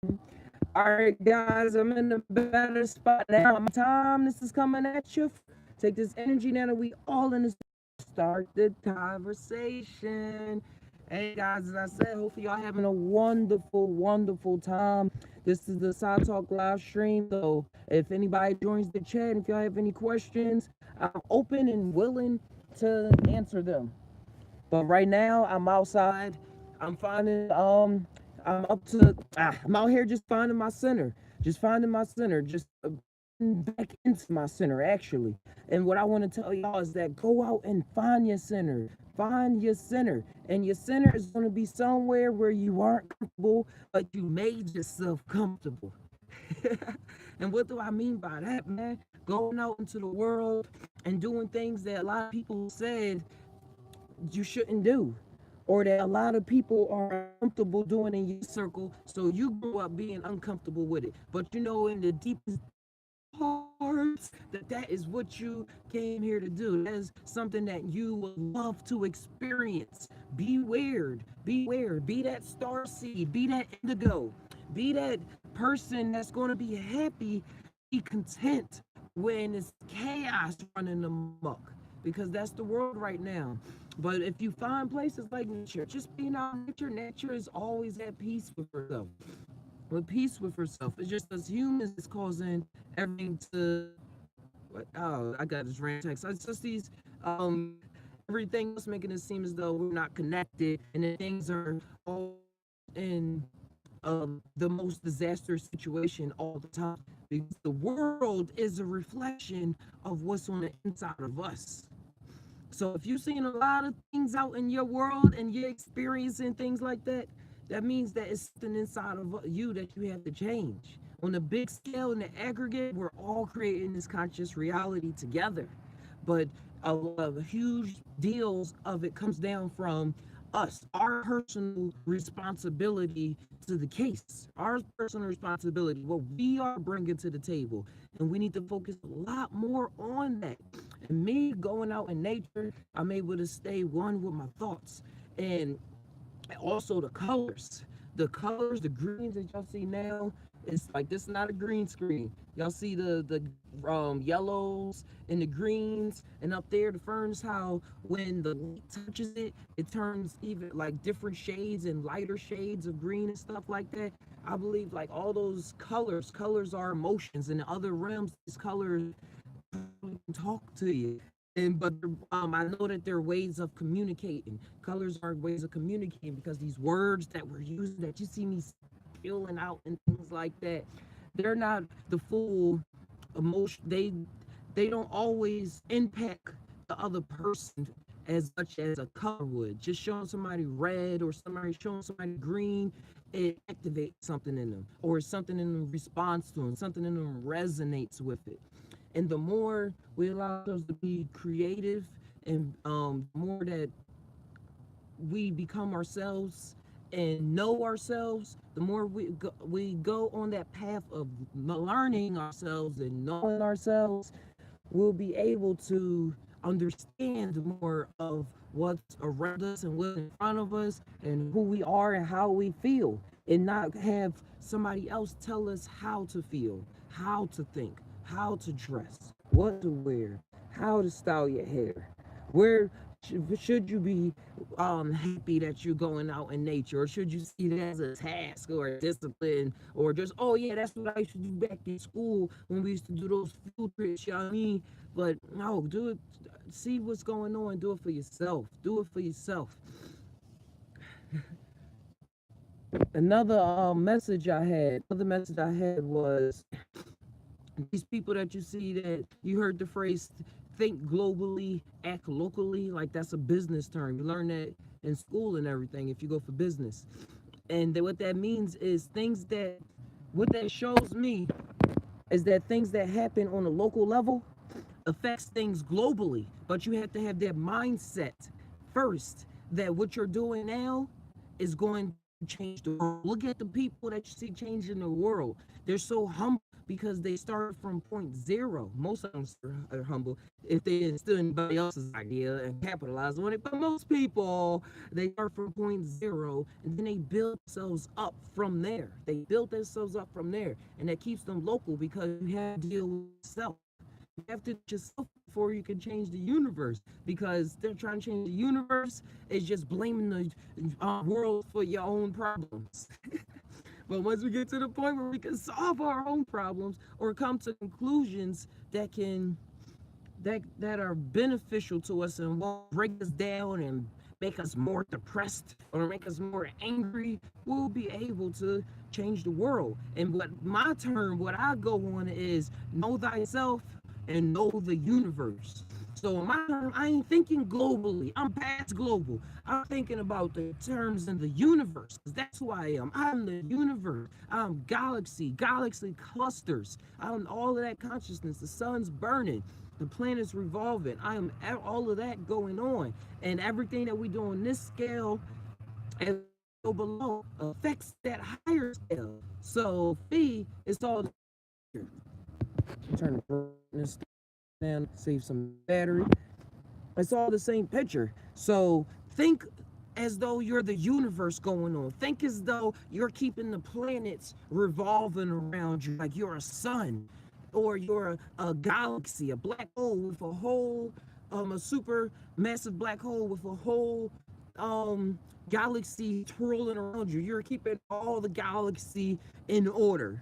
All right, guys, I'm in a better spot now. My time, this is coming at you. Take this energy now that we all in this. Start the conversation. Hey, guys, as I said, hopefully y'all having a wonderful, wonderful time. This is the Psy Talk live stream. So if anybody joins the chat, if y'all have any questions, I'm open and willing to answer them. But right now, I'm outside. I'm finding I'm up to I'm out here just finding my center. Just finding my center. Just back into my center actually. And what I want to tell y'all is that go out and find your center. Find your center. And your center is going to be somewhere where you aren't comfortable, but you made yourself comfortable. And what do I mean by that, man? Going out into the world and doing things that a lot of people said you shouldn't do, or that a lot of people are uncomfortable doing in your circle, so you grow up being uncomfortable with it. But you know, in the deepest hearts, that is what you came here to do. That is something that you would love to experience. Be weird, be weird, be that star seed, be that indigo, be that person that's going to be happy, be content when it's chaos running amok, because that's the world right now. But if you find places like nature, just being out in nature, nature is always at peace with herself. With peace with herself. It's just us humans is causing everything to. What? Oh, I got this rant text. It's just these everything else making it seem as though we're not connected, and that things are all in the most disastrous situation all the time. Because the world is a reflection of what's on the inside of us. So if you're seeing a lot of things out in your world and you're experiencing things like that, that means that it's something inside of you that you have to change. On a big scale, in the aggregate, we're all creating this conscious reality together. But a lot of huge deals of it comes down from us, our personal responsibility to the case, our personal responsibility, what we are bringing to the table. And we need to focus a lot more on that. And me going out in nature, I'm able to stay one with my thoughts. And also the colors. The colors, the greens that y'all see now, it's like this is not a green screen. Y'all see the yellows and the greens, and up there the ferns. How when the light touches it, it turns even like different shades and lighter shades of green and stuff like that. I believe like all those colors are emotions. In the other realms, these colors talk to you. And but I know that they're ways of communicating. Colors are ways of communicating, because these words that we're using, that you see me spilling out and things like that, they're not the full emotion. They don't always impact the other person as much as a color would. Just showing somebody red or somebody showing somebody green, it activates something in them, or something in them responds to them, something in them resonates with it. And the more we allow ourselves to be creative, and the more that we become ourselves and know ourselves, the more we go on that path of learning ourselves and knowing ourselves, we'll be able to understand more of what's around us and what's in front of us and who we are and how we feel, and not have somebody else tell us how to feel, how to think, how to dress, what to wear, how to style your hair. Where should you be happy that you're going out in nature, or should you see it as a task or a discipline, or just, oh yeah, that's what I used to do back in school when we used to do those field trips, you know what I mean? But no, do it. See what's going on. Do it for yourself. Do it for yourself. Another message I had was, these people that you see, that you heard the phrase think globally, act locally, like that's a business term. You learn that in school and everything if you go for business. And what that means is what that shows me is that things that happen on a local level affects things globally. But you have to have that mindset first, that what you're doing now is going change the world. Look at the people that you see changing the world. They're so humble because they started from point zero. Most of them are humble if they didn't steal anybody else's idea and capitalize on it. But most people, they start from point zero and then they build themselves up from there. They build themselves up from there. And that keeps them local because you have to deal with yourself. You have to do yourself before you can change the universe, because they're trying to change the universe is just blaming the world for your own problems. But once we get to the point where we can solve our own problems or come to conclusions that are beneficial to us and won't break us down and make us more depressed or make us more angry, we'll be able to change the world. And what I go on is know thyself and know the universe. So in my term, I ain't thinking globally. I'm past global. I'm thinking about the terms in the universe, because that's who I am. I'm the universe. I'm galaxy clusters. I'm all of that consciousness. The sun's burning. The planet's revolving. I am all of that going on. And everything that we do on this scale and below affects that higher scale. So phi is all turn the brightness down, save some battery. It's all the same picture. So think as though you're the universe going on. Think as though you're keeping the planets revolving around you, like you're a sun, or you're a galaxy, a black hole with a super massive black hole with a whole galaxy twirling around you. You're keeping all the galaxy in order,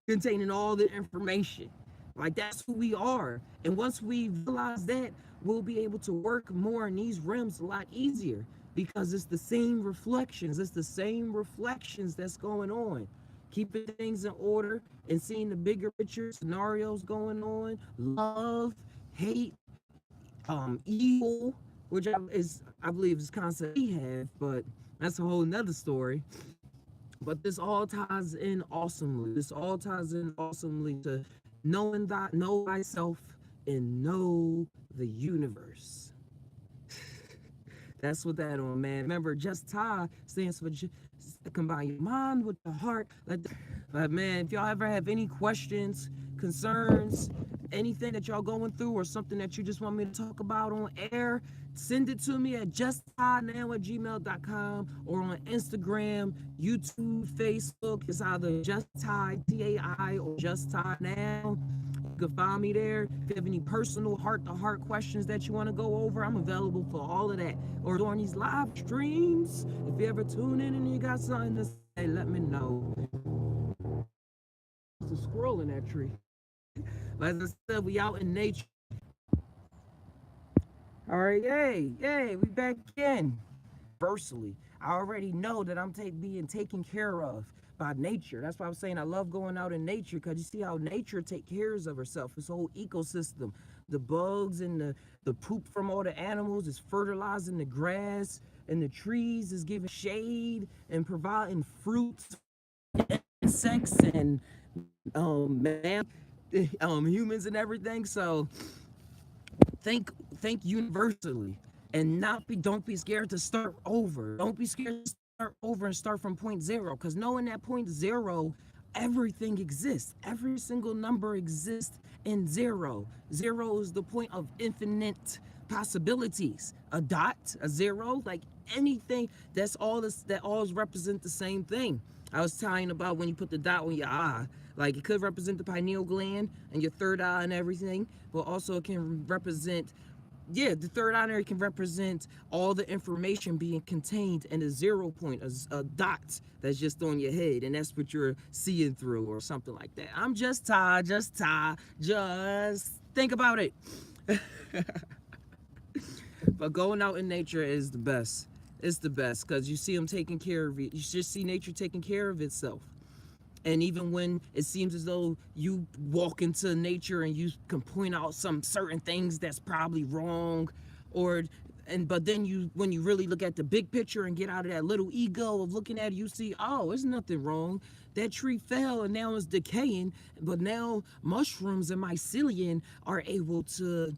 containing all the information. Like, that's who we are. And once we realize that, we'll be able to work more in these realms a lot easier, because it's the same reflections. It's the same reflections that's going on. Keeping things in order and seeing the bigger picture scenarios going on, love, hate, evil, which I believe is a concept we have, but that's a whole nother story. But this all ties in awesomely. This all ties in awesomely to know thyself and know the universe. That's what that on, man. Remember, just Ty stands for combine your mind with the heart. But man, if y'all ever have any questions, concerns, anything that y'all going through, or something that you just want me to talk about on air, send it to me at justtynow@gmail.com, or on Instagram, YouTube, Facebook. It's either Just Ty, TAI, or Just Ty Now. You can find me there. If you have any personal heart-to-heart questions that you want to go over, I'm available for all of that. Or during these live streams, if you ever tune in and you got something to say, let me know. There's a squirrel in that tree. Like I said, we out in nature. All right, yay, we back again. Versely, I already know that I'm being taken care of by nature. That's why I'm saying I love going out in nature, because you see how nature takes care of herself. This whole ecosystem, the bugs and the poop from all the animals is fertilizing the grass, and the trees is giving shade and providing fruits, insects, and humans and everything. So think universally, and don't be scared to start over. Don't be scared to start over and start from point zero, because knowing that point zero, everything exists. Every single number exists in zero. Zero is the point of infinite possibilities. A dot, a zero, like anything, that all represent the same thing. I was talking about when you put the dot on your eye, like it could represent the pineal gland and your third eye and everything, but also it can represent, the third eye area can represent all the information being contained in a 0 point, a dot that's just on your head, and that's what you're seeing through, or something like that. I'm just think about it. But going out in nature is the best. It's the best, because you see them taking care of it. You just see nature taking care of itself. And even when it seems as though you walk into nature and you can point out some certain things that's probably wrong, but then when you really look at the big picture and get out of that little ego of looking at it, you see, oh, there's nothing wrong. That tree fell and now it's decaying, but now mushrooms and mycelium are able to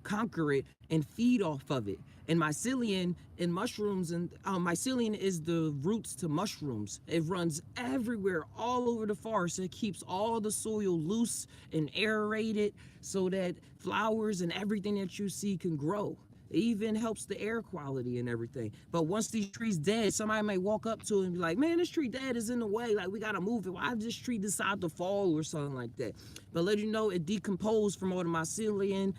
conquer it and feed off of it. And mycelium in mushrooms, and mycelium is the roots to mushrooms. It runs everywhere, all over the forest. It keeps all the soil loose and aerated so that flowers and everything that you see can grow. It even helps the air quality and everything. But once these trees dead, somebody may walk up to it and be like, man, this tree dead, is in the way. Like, we got to move it. Why did this tree decide to fall or something like that? But let you know, it decomposed from all the mycelium,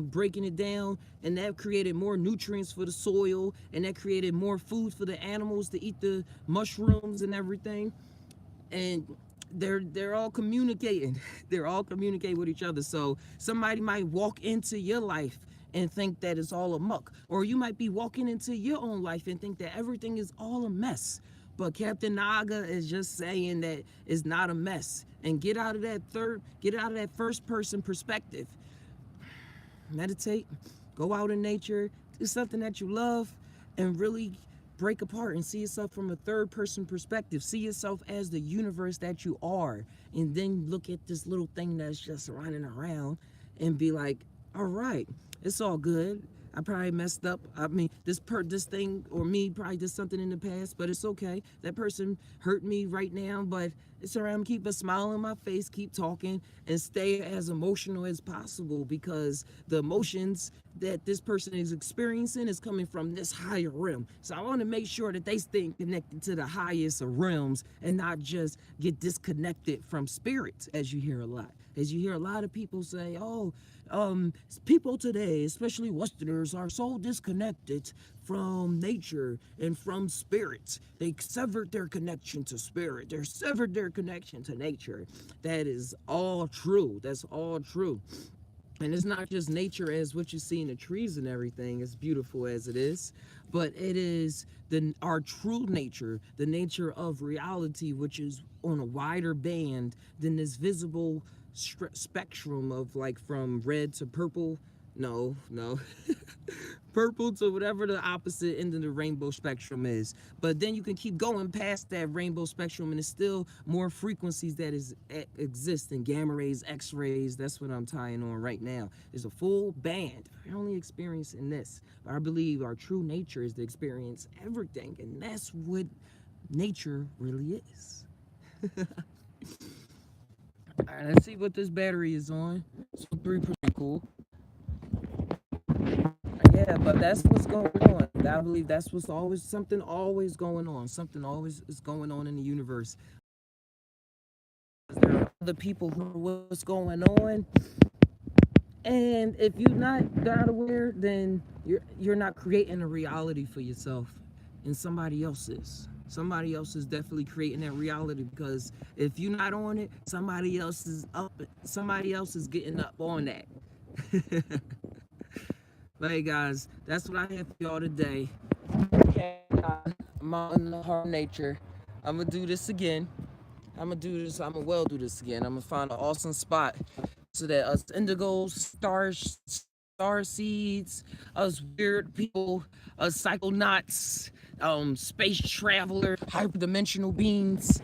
breaking it down, and that created more nutrients for the soil, and that created more food for the animals to eat the mushrooms and everything. And they're all communicating. They're all communicating with each other. So somebody might walk into your life and think that it's all a muck, or you might be walking into your own life and think that everything is all a mess. But Captain Naga is just saying that it's not a mess. And get out of that first person perspective. Meditate, go out in nature, do something that you love, and really break apart and see yourself from a third person perspective. See yourself as the universe that you are, and then look at this little thing that's just running around and be like, all right, it's all good. I probably messed up. I mean, this thing or me probably did something in the past, but it's okay. That person hurt me right now, but it's all right. I'm keep a smile on my face, keep talking, and stay as emotional as possible, because the emotions that this person is experiencing is coming from this higher realm. So I want to make sure that they stay connected to the highest of realms and not just get disconnected from spirits, as you hear a lot. As you hear a lot of people say, oh, people today, especially Westerners, are so disconnected from nature and from spirits. They severed their connection to spirit. They severed their connection to nature. That is all true. That's all true. And it's not just nature as what you see in the trees and everything, as beautiful as it is, but it is our true nature, the nature of reality, which is on a wider band than this visible spectrum of, like, from red to purple. No. Purple to whatever the opposite end of the rainbow spectrum is. But then you can keep going past that rainbow spectrum, and it's still more frequencies that exist in gamma rays, x-rays. That's what I'm tying on right now. There's a full band. We're only experiencing this. But I believe our true nature is to experience everything, and that's what nature really is. All right, let's see what this battery is on. So 3%, cool. Yeah, but that's what's going on. I believe that's what's something always going on. Something always is going on in the universe. There are other people who know what's going on. And if you're not aware, then you're not creating a reality for yourself, and somebody else is. Somebody else is definitely creating that reality, because if you're not on it, somebody else is getting up on that. But hey guys, that's what I have for y'all today. Okay, I'm out in the heart of nature. I'm gonna do this again. I'm gonna do this again. I'm gonna find an awesome spot so that us indigos, star seeds, us weird people, us psychonauts, space traveler, hyperdimensional beings,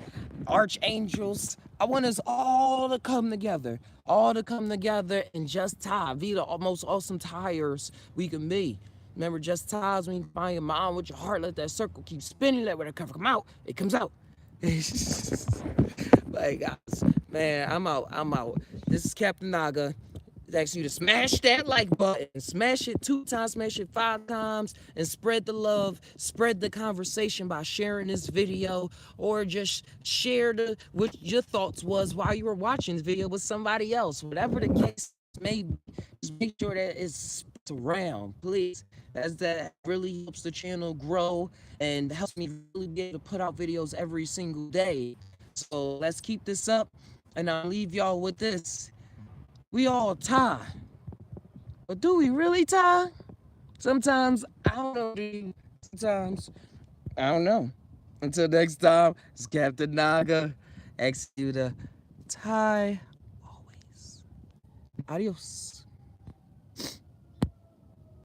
archangels. I want us all to come together. And just tie. Be the most awesome Tai'ers we can be. Remember, just ties, when you find your mind with your heart, let that circle keep spinning. Let it come out. It comes out. Like, guys, man, I'm out. This is Captain Naga. Asks you to smash that like button, smash it 2 times, smash it 5 times, and spread the love, spread the conversation by sharing this video, or just share what your thoughts was while you were watching this video with somebody else. Whatever the case may be, just make sure that it's around, please. As that really helps the channel grow and helps me really be able to put out videos every single day. So let's keep this up, and I'll leave y'all with this. We all tie. But do we really tie? Sometimes, I don't know. Sometimes, I don't know. Until next time, it's Captain Naga. Ask you to tie always. Adios.